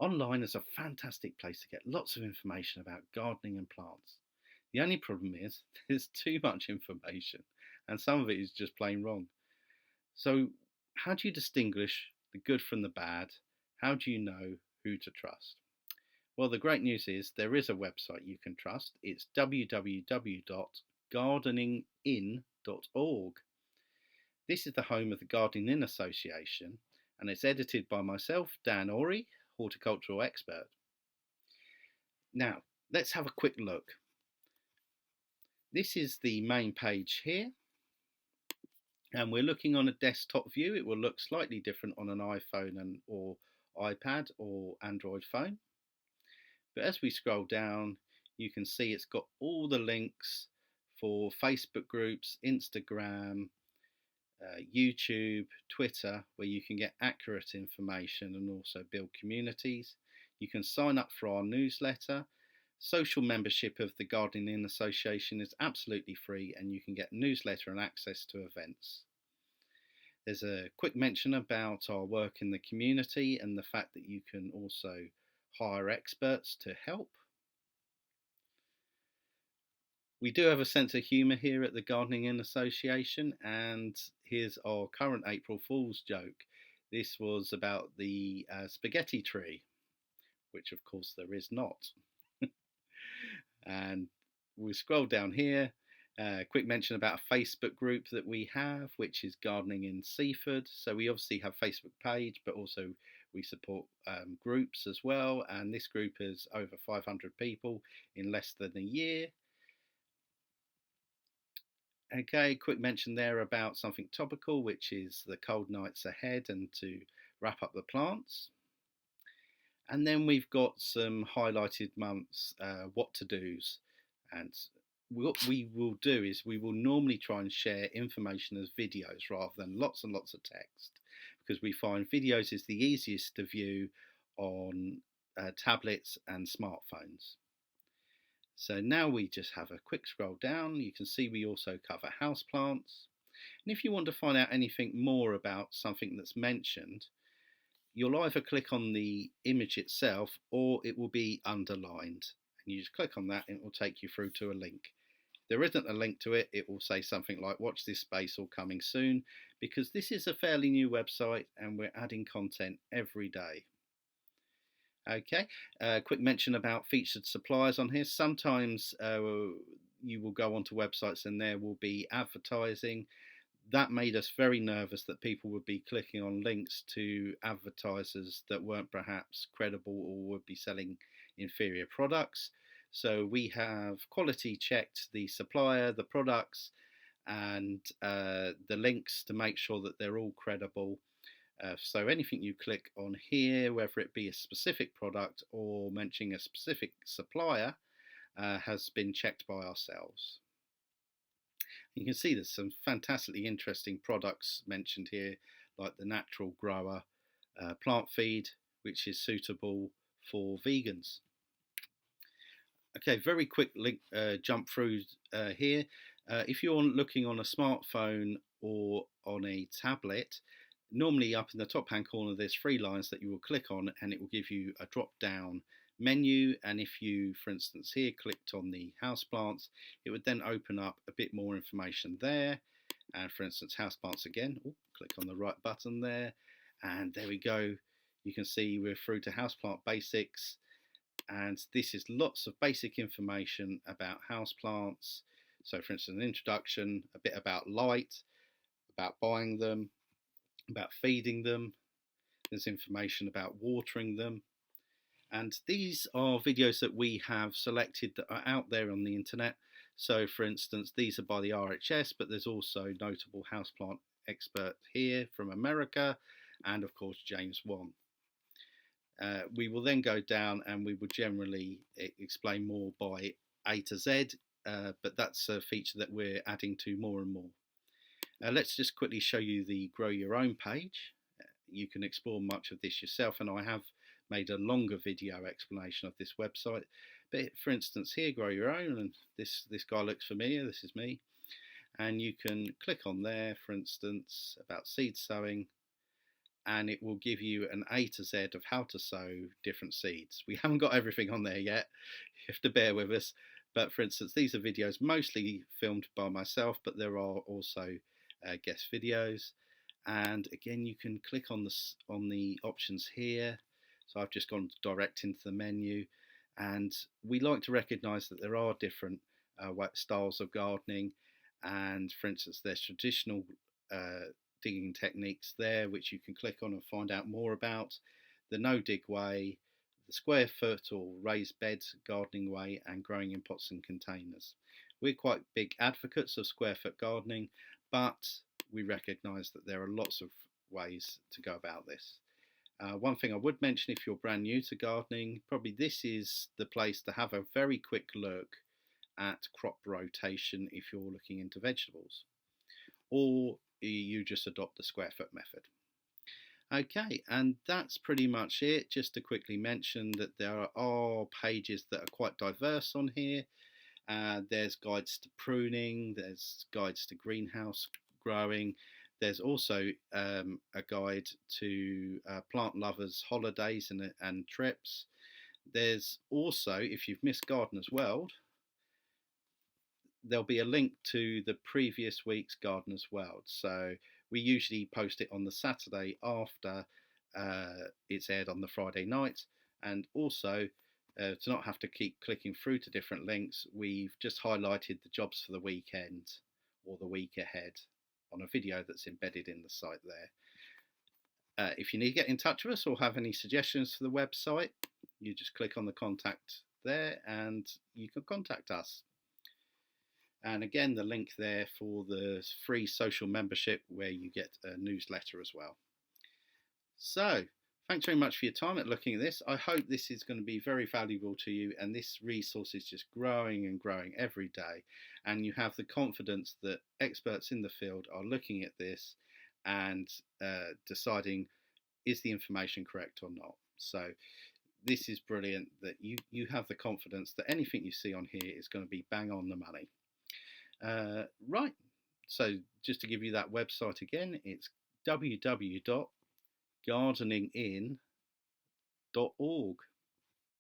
Online is a fantastic place to get lots of information about gardening and plants. The only problem is there's too much information and some of it is just plain wrong. So, how do you distinguish the good from the bad? How do you know who to trust? Well, the great news is there is a website you can trust. It's www.gardeningin.org. This is the home of the Gardeningin Association and it's edited by myself, Dan Ori, horticultural expert. Now, let's have a quick look. This is the main page here, and we're looking on a desktop view. It will look slightly different on an iPhone or iPad or Android phone. But as we scroll down, you can see it's got all the links for Facebook groups, Instagram, YouTube, Twitter, where you can get accurate information and also build communities. You can sign up for our newsletter. Social membership of the Gardeningin Association is absolutely free and you can get newsletter and access to events. There's a quick mention about our work in the community and the fact that you can also hire experts to help. We do have a sense of humour here at the Gardeningin Association, and here's our current April Fool's joke. This was about the spaghetti tree, which of course there is not. And we scroll down here, quick mention about a Facebook group that we have, which is Gardening in Seaford. So we obviously have a Facebook page, but also we support groups as well. And this group is over 500 people in less than a year. Okay, quick mention there about something topical, which is the cold nights ahead and to wrap up the plants. And then we've got some highlighted months, what to do's. And what we will do is we will normally try and share information as videos rather than lots and lots of text, because we find videos is the easiest to view on tablets and smartphones. So now we just have a quick scroll down. You can see we also cover houseplants. And if you want to find out anything more about something that's mentioned, you'll either click on the image itself or it will be underlined. And you just click on that and it will take you through to a link. If there isn't a link to it, it will say something like watch this space or coming soon, because this is a fairly new website and we're adding content every day. Okay, quick mention about featured suppliers on here. Sometimes you will go onto websites and there will be advertising. That made us very nervous that people would be clicking on links to advertisers that weren't perhaps credible or would be selling inferior products. So we have quality checked the supplier, the products, and the links to make sure that they're all credible. So anything you click on here, whether it be a specific product or mentioning a specific supplier, has been checked by ourselves. You can see there's some fantastically interesting products mentioned here, like the Natural Grower plant feed, which is suitable for vegans. Okay, very quick link, jump through here. If you're looking on a smartphone or on a tablet, normally up in the top hand corner there's 3 lines that you will click on and it will give you a drop down menu, and if you, for instance here, clicked on the houseplants, it would then open up a bit more information there. And for instance houseplants again, click on the right button there and there we go. You can see we're through to houseplant basics, and this is lots of basic information about houseplants. So for instance an introduction, a bit about light, about buying them, about feeding them. There's information about watering them. And these are videos that we have selected that are out there on the internet. So for instance, these are by the RHS, but there's also notable houseplant expert here from America, and of course James Wan. We will then go down and we will generally explain more by A to Z, but that's a feature that we're adding to more and more. Let's just quickly show you the Grow Your Own page. You can explore much of this yourself, and I have made a longer video explanation of this website. But for instance here, Grow Your Own, and this guy looks familiar, this is me. And you can click on there, for instance, about seed sowing, and it will give you an A to Z of how to sow different seeds. We haven't got everything on there yet, you have to bear with us. But for instance, these are videos mostly filmed by myself, but there are also guest videos. And again, you can click on the options here. So I've just gone direct into the menu, and we like to recognize that there are different styles of gardening. And for instance, there's traditional digging techniques there, which you can click on and find out more about. The no dig way, the square foot or raised bed gardening way, and growing in pots and containers. We're quite big advocates of square foot gardening, but we recognise that there are lots of ways to go about this. One thing I would mention, if you're brand new to gardening, probably this is the place to have a very quick look at crop rotation if you're looking into vegetables, or you just adopt the square foot method. Okay, and that's pretty much it. Just to quickly mention that there are pages that are quite diverse on here. There's guides to pruning, there's guides to greenhouse growing. There's also a guide to plant lovers' holidays and trips. There's also, if you've missed Gardener's World, there'll be a link to the previous week's Gardener's World. So we usually post it on the Saturday after it's aired on the Friday night. And also, to not have to keep clicking through to different links, we've just highlighted the jobs for the weekend or the week ahead on a video that's embedded in the site there. If you need to get in touch with us or have any suggestions for the website, you just click on the contact there and you can contact us. And again, the link there for the free social membership where you get a newsletter as well. So, thanks very much for your time at looking at this. I hope this is going to be very valuable to you, and this resource is just growing and growing every day. And you have the confidence that experts in the field are looking at this and deciding, is the information correct or not? So this is brilliant that you have the confidence that anything you see on here is going to be bang on the money. Right, so just to give you that website again, it's www.gardeningin.org.